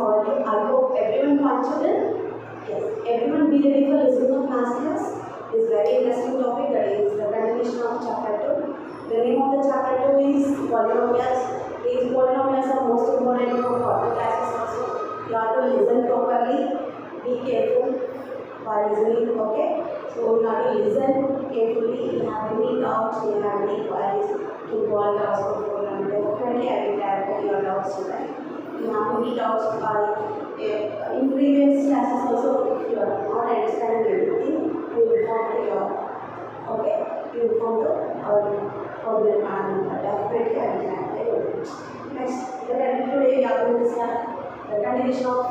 for you. I hope everyone confident. Yes, everyone be ready for listening of maths class. This very interesting topic, that is the continuation of chapter 2. The name of the chapter 2 is polynomials. These polynomials are most important for further classes also. You have to listen properly. Be careful while listening. Okay. So you have to listen carefully. If you have any doubts, you have any queries, to call us before, and definitely I will clarify your doubts today. You have any doubts in previous classes also. If you are not understanding anything, you will inform to your you inform to our department. Definitely I will clarify your doubts. Next, today we are going to start the continuation of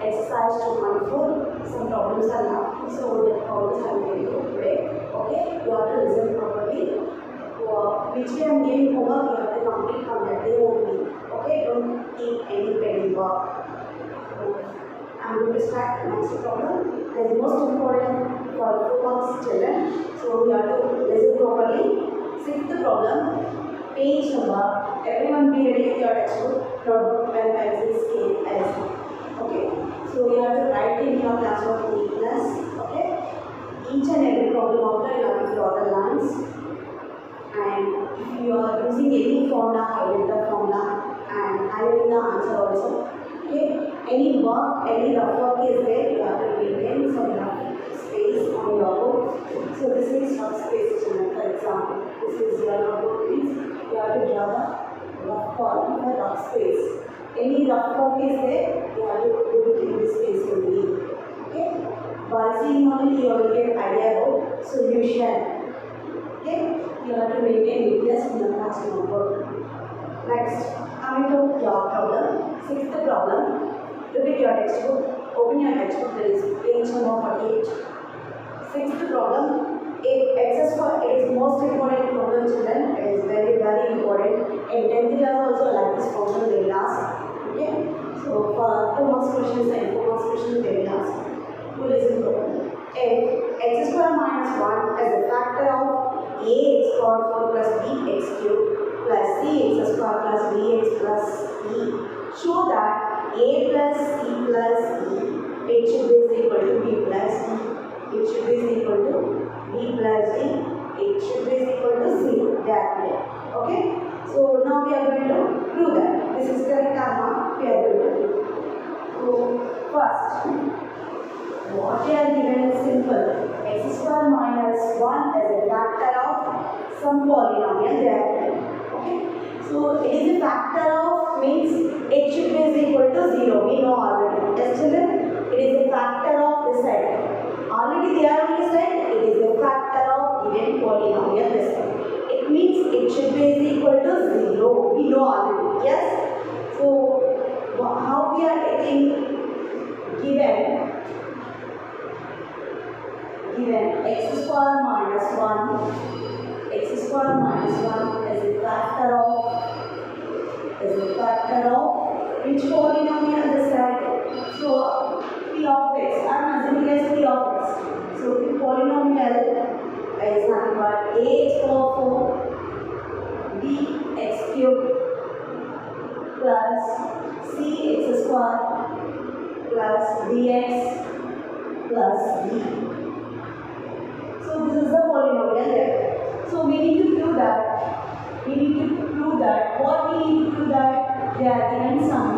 exercise 2.4. Some problems are now, so the problems I will tell you today. Okay, you have to listen properly. Which way I am giving homework, you have to complete from that day only. Okay, don't keep any pending work. I am going to start the next problem. That is most important for homework children. So you have to listen properly. Sixth problem, page number. Everyone be ready with your textbook, notebook, pen, pencil, scale, etc. Okay, so you have to write in your classwork neatness. Okay, each and every problem after you have to draw the lines. And if you are using any formula, highlight the formula and highlight the answer also. Okay, any work, any rough work is there, you have to maintain some rough space on your book. So this is rough space, children. For example, this is your notebook, means you have to draw the rough column, the rough space. Any rough work is there, you have to do it in this space only. Okay, by seeing only you will get idea about solution. Okay, you have to maintain neatness in the classroom work. Next, coming to your problem. Sixth problem. Look at your textbook. Open your textbook. There is page number 48. Sixth problem. It is most important problem, children. It is very, very important. In 10th class also like this problem they will ask. Okay. So for 2 marks questions and 4 marks questions they will ask. To listen properly. If x square minus 1 is a factor of ax power 4 plus bx cube plus cx square plus bx plus e, show that a plus c plus e, it should be equal to b plus e, it should be equal to b plus e, it should be equal to 0. That way. Okay. So now we are going to prove that this is correct or not. We are going to do. So first, what we are given is simple. X square minus 1 is a factor of some polynomial there. Okay. So it is a factor of means it should be equal to 0. We know already. Yes, children? It is a factor of this side. Already they are on this side. It is a factor of given polynomial this side. It means it should be equal to 0. We know already. Yes. So how we are taking given x square minus 1 is a factor of which polynomial this side? So p of x, I am assuming as p of x. So the polynomial is nothing but ax power 4 bx cube plus cx square plus dx plus d. So this is the polynomial there. So we need to prove that. What we need to prove that they are given some.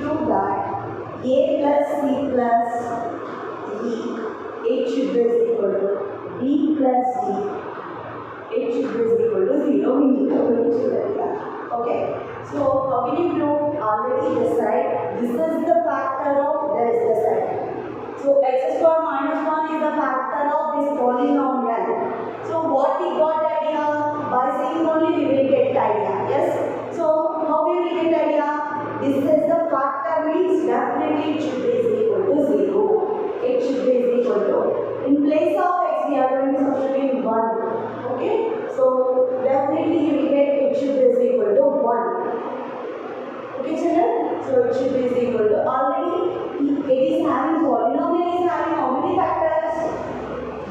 Prove that a plus c plus d, it should be equal to b plus d, it should be equal to 0. We need to prove that. Okay. So how can you prove? Already this side. This is the factor of this side. So x square minus 1 is the factor of this polynomial. So what we got idea? By seeing only we will get idea. Yes. So how we will get idea? This is the factor means definitely it should be equal to 0. It should be equal to. In place of x we are going to substitute 1. Okay. So definitely you will get it should be equal to 1. Okay, children? So it should be equal to already. It is having polynomial is having how many factors?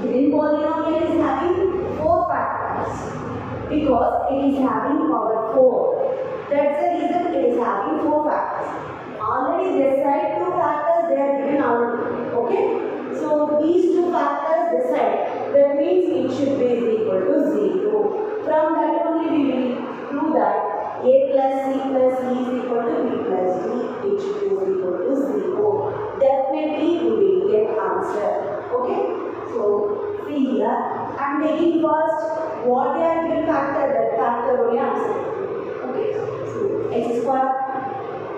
Given polynomial is having 4 factors because it is having power 4. That's the reason it is having 4 factors. factors. Already this side 2 factors they are given already. Okay? So these 2 factors this side, that means it should be equal to 0. From that only we will prove that a plus c plus e is equal to b plus d. It should be equal to 0. Definitely we will get answer. Okay? So see here, I am taking first what they are given factor, that factor only answer. Okay? So x square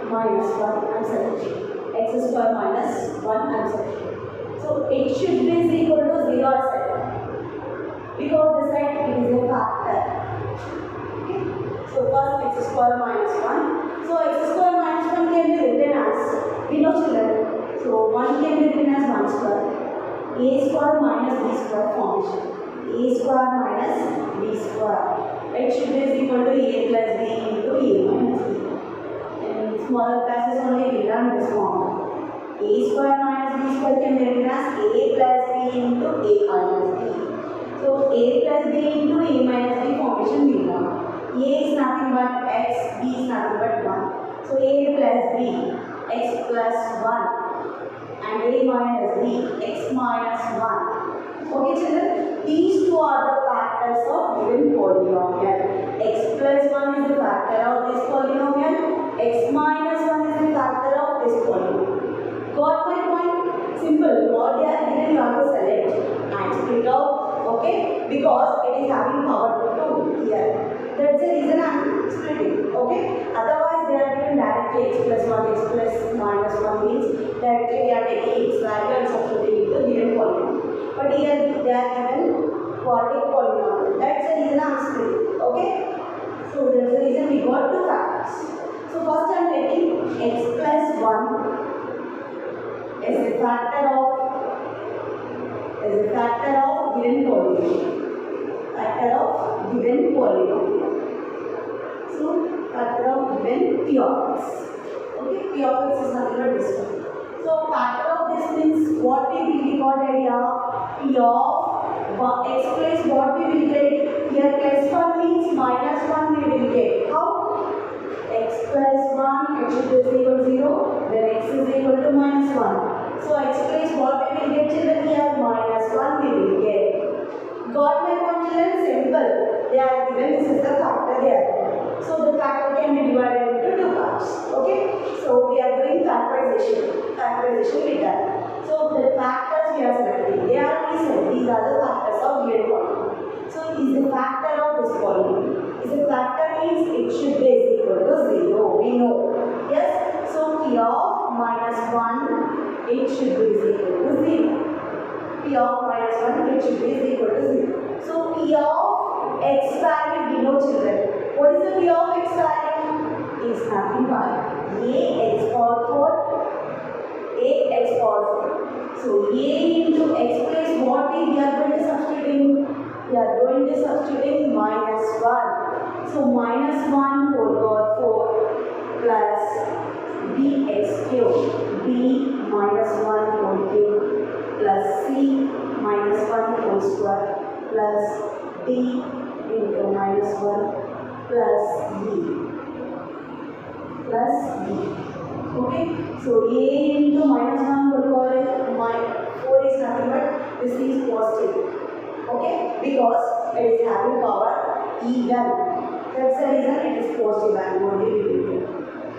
minus 1 I am selecting. X square minus 1 I am selecting. So it should be equal to 0 side. Because this side it is a factor. Okay? So first x square minus 1. So x square minus 1 can be written as, we know children. So 1 can be written as 1 square. A square minus b square formation. A square minus b square. It should be equal to a plus b into a minus b. In smaller classes only we learn this formula. A square minus b square can be written as a plus b into a minus b. So a plus b into a minus b formation we learn. A is nothing but x, b is nothing but 1. So a plus b, x plus 1. And a minus b, x minus 1. Okay children, these two are the factors of given polynomial. X plus 1 is the factor of this polynomial, x minus 1 is the factor of this polynomial. Got my point? Simple. What they are given you have to select and split out. Okay? Because it is having power 2 here. That's the reason I am splitting. Okay? Otherwise they are given directly x plus 1, x plus minus 1 means directly we are taking its value and substituting it to given polynomial. But here they are given quadratic polynomial. That's the reason I am splitting. Okay? So that's the reason we got 2 factors. So first I am taking x plus 1 is a factor of given polynomial. Factor of given polynomial. So factor of given p of x. Okay, p of x is nothing but this one. So factor of this means what we will record here, p of x plus what we will get here, plus 1 means minus 1 we will get. How? X plus 1 x is equal to 0, then x is equal to minus 1. So x plus what we will get children here, minus 1 we will get. Got my point children? Simple. They are given, this is the factor here. So the factor can be divided into 2 parts. Okay? So we are doing factorization. Factorization we done. So the factors we are selecting, they are said. These are the factors of given polynomial. So is the factor of this polynomial. Is the factor means it should be equal to 0. We know. Yes? So p of minus 1, it should be equal to 0. P of minus 1, it should be equal to 0. So p of x value we know children. What is the p of x value? Is nothing but a x power 4. A x power 4. So a into x plus what we are going to substitute? We are going to substitute minus 1. So minus 1 whole power 4 plus bx cube, b minus 1 whole cube plus c minus 1 whole square plus d into minus 1 plus b. Okay, so a into minus 1 whole power 4 is nothing but this is positive. Okay, because it is having power even. That's the reason it is positive value only we will get.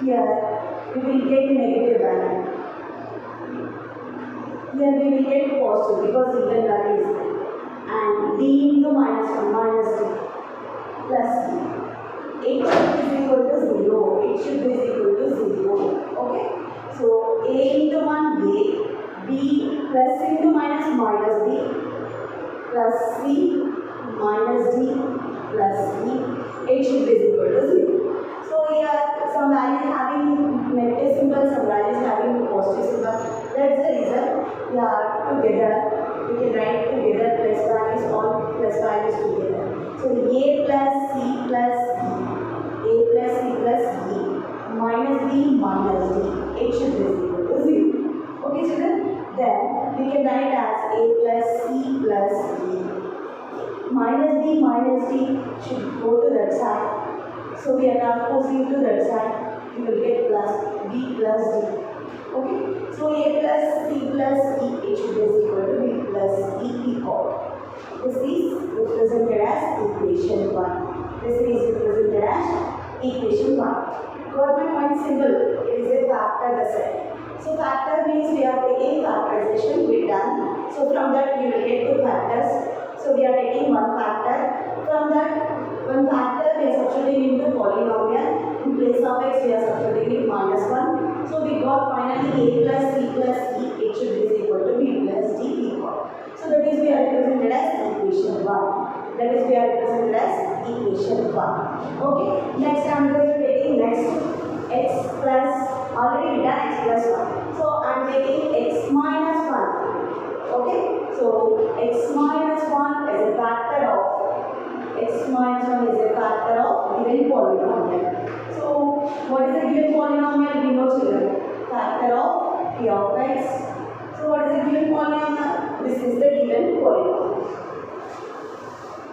Here we will get negative value. Here we will get positive because even value is there. And d into minus 1 minus d plus d. It should be equal to 0. It should be equal to 0. Okay. So a into 1 a, b plus into minus d plus c minus d plus d. It should be equal to 0. So here some values having negative symbol, some values having positive symbol. That's the reason we are together. We can write together plus values, all plus values together. So a plus c plus d, a plus c plus d minus d minus d. It should be equal to 0. Okay children? Then we can write as a plus c plus d. Minus d should go to that side. So we are transposing to that side. you will get plus b plus d. Okay, so a plus c plus e, it should be equal to b plus e equal. This is represented as equation 1. This is represented as equation 1. Got my point? Symbol. It is a factor asset. So factor means we are taking factorization. We done. So from that you will get two factors. So we are taking one factor. From that one factor we are substituting into polynomial. In place of x we are substituting minus 1. So we got finally a plus c plus e. It should be equal to b plus d equal. So that is we are represented as equation 1. That is we are represented as equation 1. Okay. Next I am going to taking next x plus, already we done x plus 1. So I am taking x minus 1. Okay. So x minus 1 is a factor of given polynomial. So what is the given polynomial? We know children. Factor of p of x. So what is the given polynomial? This is the given polynomial.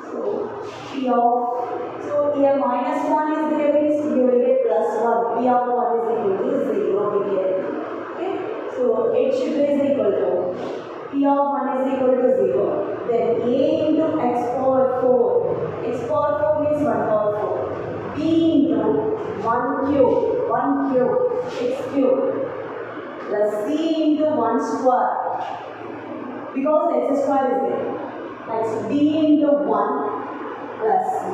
So p of, so here minus 1 is there, means you will get plus 1. P of 1 is equal to 0 we get. Okay. So it should be equal to p of 1 is equal to 0. Then a into x power 4. X power 4 means 1 power 4. b into 1 cube, x cube, plus c into 1 square, because x square is there. Next b into 1 plus c.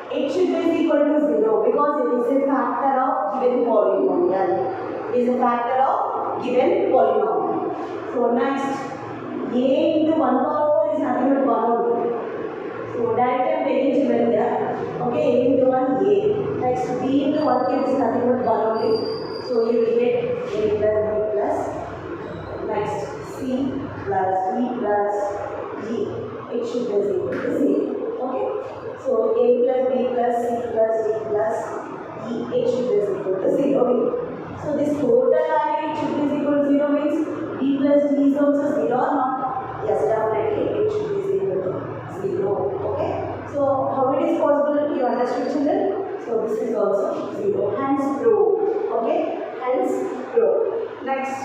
It should be equal to 0 because it is a factor of given polynomial. It is a factor of given polynomial. So next, a into 1 power 4 is nothing but 1 only. So directly I am taking children here. Okay, a into 1 a. Next b into 1 cube is nothing but 1 only. So you will get a plus b plus. Next c plus b plus g. It should be equal to 0. Okay. So a plus b plus c plus d plus e. It should be equal to 0. So this total array should be equal to 0 means d plus d is also 0 or not? Yes, definitely it should be equal to 0. Okay. So how it is possible? You understood, children? So this is also 0. Hence prove. Okay. Hence prove. Next,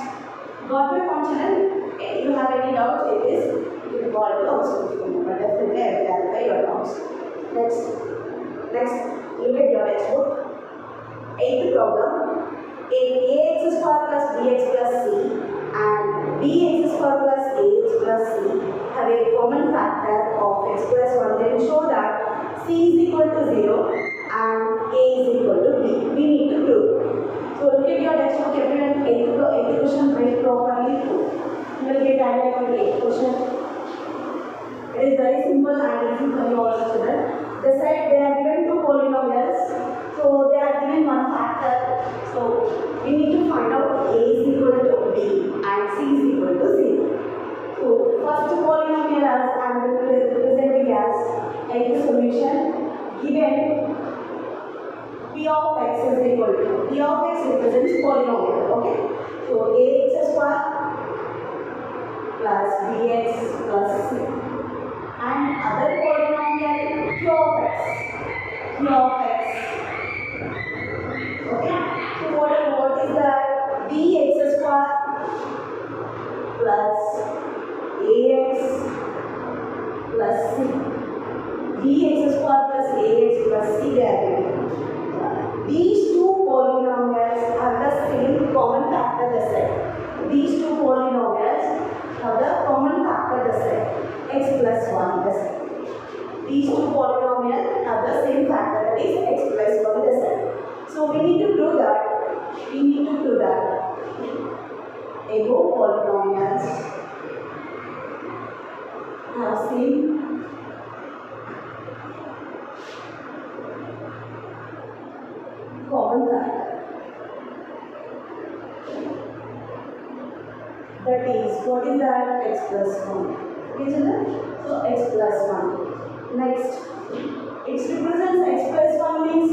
got my point, children? If you have any doubt, it is you can call to also. But definitely I will clarify your doubts. Next, look at your textbook. 8th problem. If ax square plus bx plus c and bx square plus ax plus c have a common factor of x plus 1, then show that c is equal to 0 and a is equal to b. We need to prove. So look at your textbook, everyone. 8th question very properly prove. You will get idea about 8th question. It is very simple and easy for you also, children. The side they are given two polynomials, so they are given one factor. So we need to find out a is equal to b and c is equal to 0. So first polynomial as I am representing as a solution given p of x is equal to, p of x represents polynomial. Okay. So ax square plus bx plus c. And other polynomial q of x. Okay. So what is that? Bx square plus ax plus c. Bx square plus ax plus c they are given. These two polynomials have the same common factor the set. These two polynomials have the common factor the set. X plus 1 the set. These two polynomials have the same factor, that is x plus 1 the set. So we need to prove that. Above polynomials have same common factor. That is, what is that? X plus 1. Okay, children? So x plus 1. Next, it represents x plus 1 means,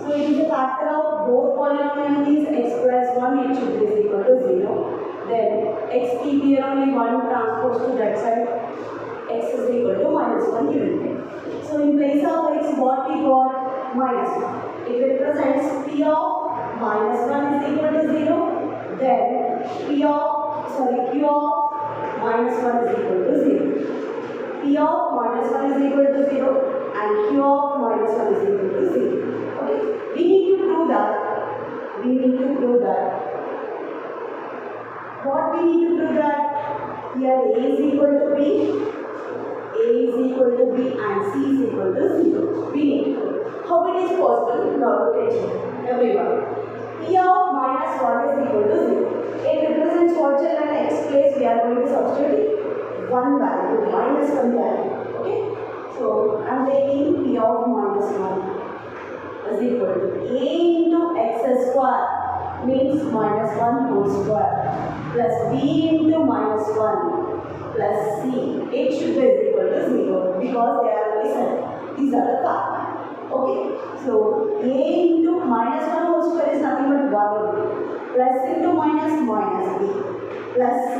so it is a factor of both polynomial means x plus 1, it should be equal to 0. Then x keep here only 1 transpose to that side, x is equal to minus 1 you will get. So in place of x what we got? Minus 1. It represents p it, everyone. P of minus 1 is equal to 0. It represents what children? X place we are going to substitute 1 value, minus 1 value. Okay? So I am taking P of minus 1 is equal to A into x square means minus 1 whole square plus B into minus 1 plus C. It should be equal to 0 because they are listen. These are the facts. Okay. So A into minus 1 whole square is nothing but 1 plus into minus B plus C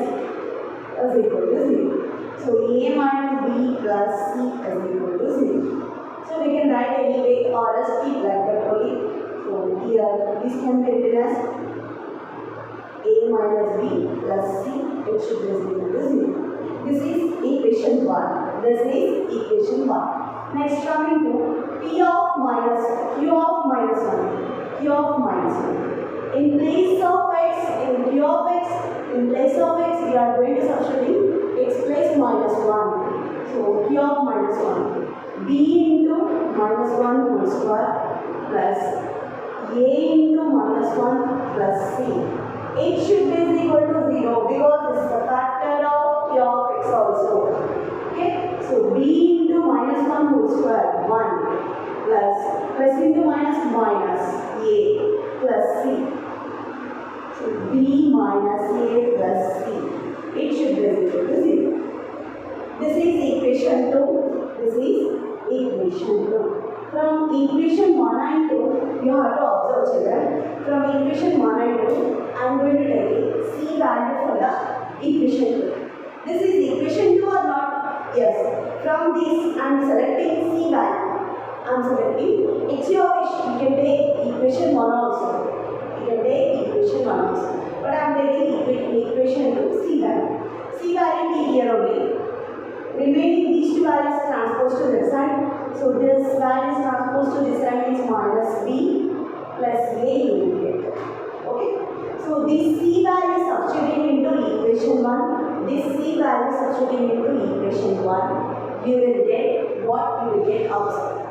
is equal to 0. So A minus B plus C is equal to 0. So we can write anyway or else keep like that only. So here this can be written as A minus B plus C. It should be equal to 0. This is equation 1. This is equation 1. Next coming to P of minus Q of minus 1. Q of minus 1. In place of x, in Q of x, in place of x we are going to substitute x place minus 1. So Q of minus 1. B into minus 1 whole square plus A into minus 1 plus C. It should be equal to 0 because this is the factor of Q of x also. Okay, so B into minus 1 whole square 1 plus into minus A plus C. So B minus A plus C. It should be equal to 0. This is equation 2. This is equation 2. From equation 1 and 2, you have to observe children. From equation 1 and 2, I am going to take C value for the equation 2. This is equation 2 or not? Yes. From this, I am selecting C value. I am selecting. It's your wish. You can take equation 1 also. You can take equation 1 also. But I am taking equation 2 C value. C value be here only. Remaining these two values transposed to this side. So this value is transposed to this side is minus B plus A you get. Okay. So this C value substituting into equation 1. This C value substituting into equation 1. You will get what you will get outside.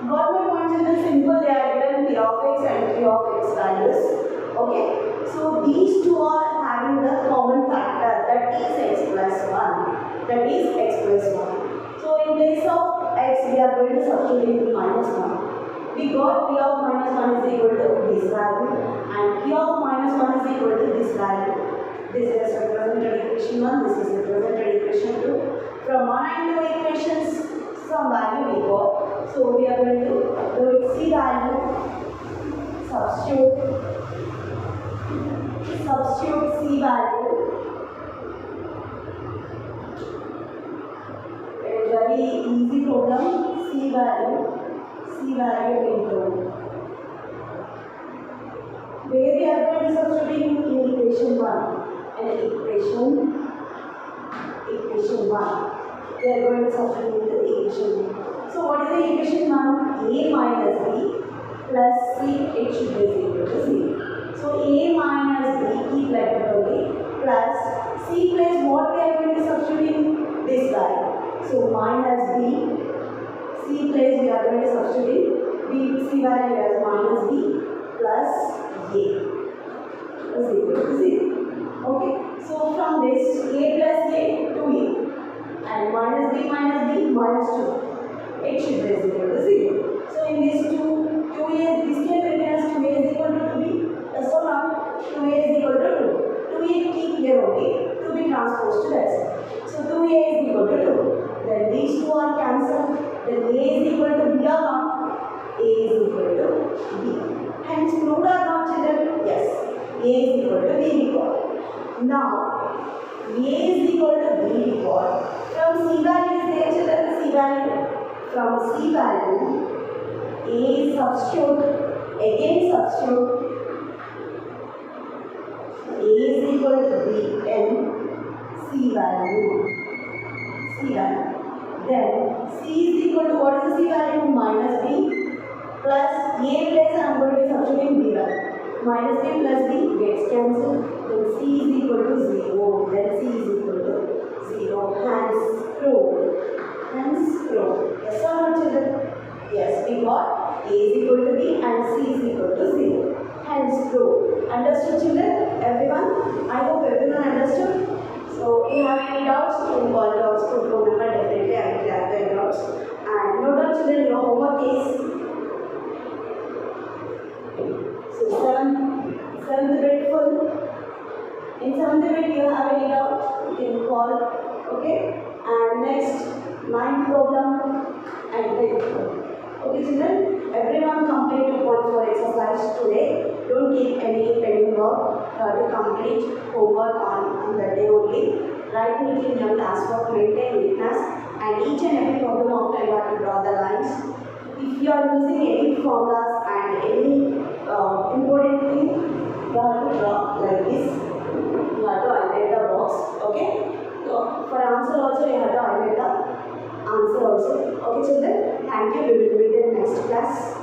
Got my point? It is simple. They are given P of x and Q of x values. Okay. So these two are having the common factor that is x plus 1. That is x plus 1. So in place of x we are going to substitute into minus 1. We got P of minus 1 is equal to this value and Q of minus 1 is equal to this value. This is represented equation 1, this is represented equation 2. From 1 and 2 equations some value we got. So we are going to do C value, substitute C value. Very easy problem. C value into where we are going to substitute in equation 1 and equation 1 we are going to substitute into equation 1. So what is the equation 1? A minus B plus C, it should be equal to 0. So A minus B, keep like that only, plus C plus what we are going to substitute in this value. So minus B, C place we are going to substitute B, C value as minus B plus A is equal to 0. Okay. So from this A plus A to A and minus B minus 2, it should be equal to 0. So in this 2A, this can be written as 2A is equal to 2B. Yes or not? 2A is equal to 2. 2A keep here only to be transposed to that side. So 2A is equal to 2. Then these two are cancelled. Then A is equal to B or not? A is equal to B. Hence proved or not children? Yes. A is equal to B we got. Now A is equal to B we got. From C value is there children? C value. From C value A substitute. Again substitute. A is equal to B and C value. Then C is equal to what is the C value? Minus B plus A place I am going to be substituting B value. Minus B plus B gets cancelled. Then C is equal to 0. Then C is equal to 0. Hence proved. Yes or not children? Yes, we got A is equal to B and C is equal to 0. Hence prove. Understood children? Everyone? I hope everyone understood. So if you have any doubts, you can call the school phone number. Definitely I will clear your doubts. And note down children, your homework is seventh grade full. In 7th grade you have any doubt, you can call. Okay? And next, 9th problem and 10th problem. Okay children, everyone complete 2.4 exercise today. Don't keep any pending work to complete homework on the day only. Write neatly in your classwork, maintain neatness, and each and every problem after you have to draw the lines. If you are using any formulas and any important thing, you have to draw like this. You have to highlight the box. Okay? So for answer also you have to highlight the answer also. Okay children? Thank you. We will meet in next class.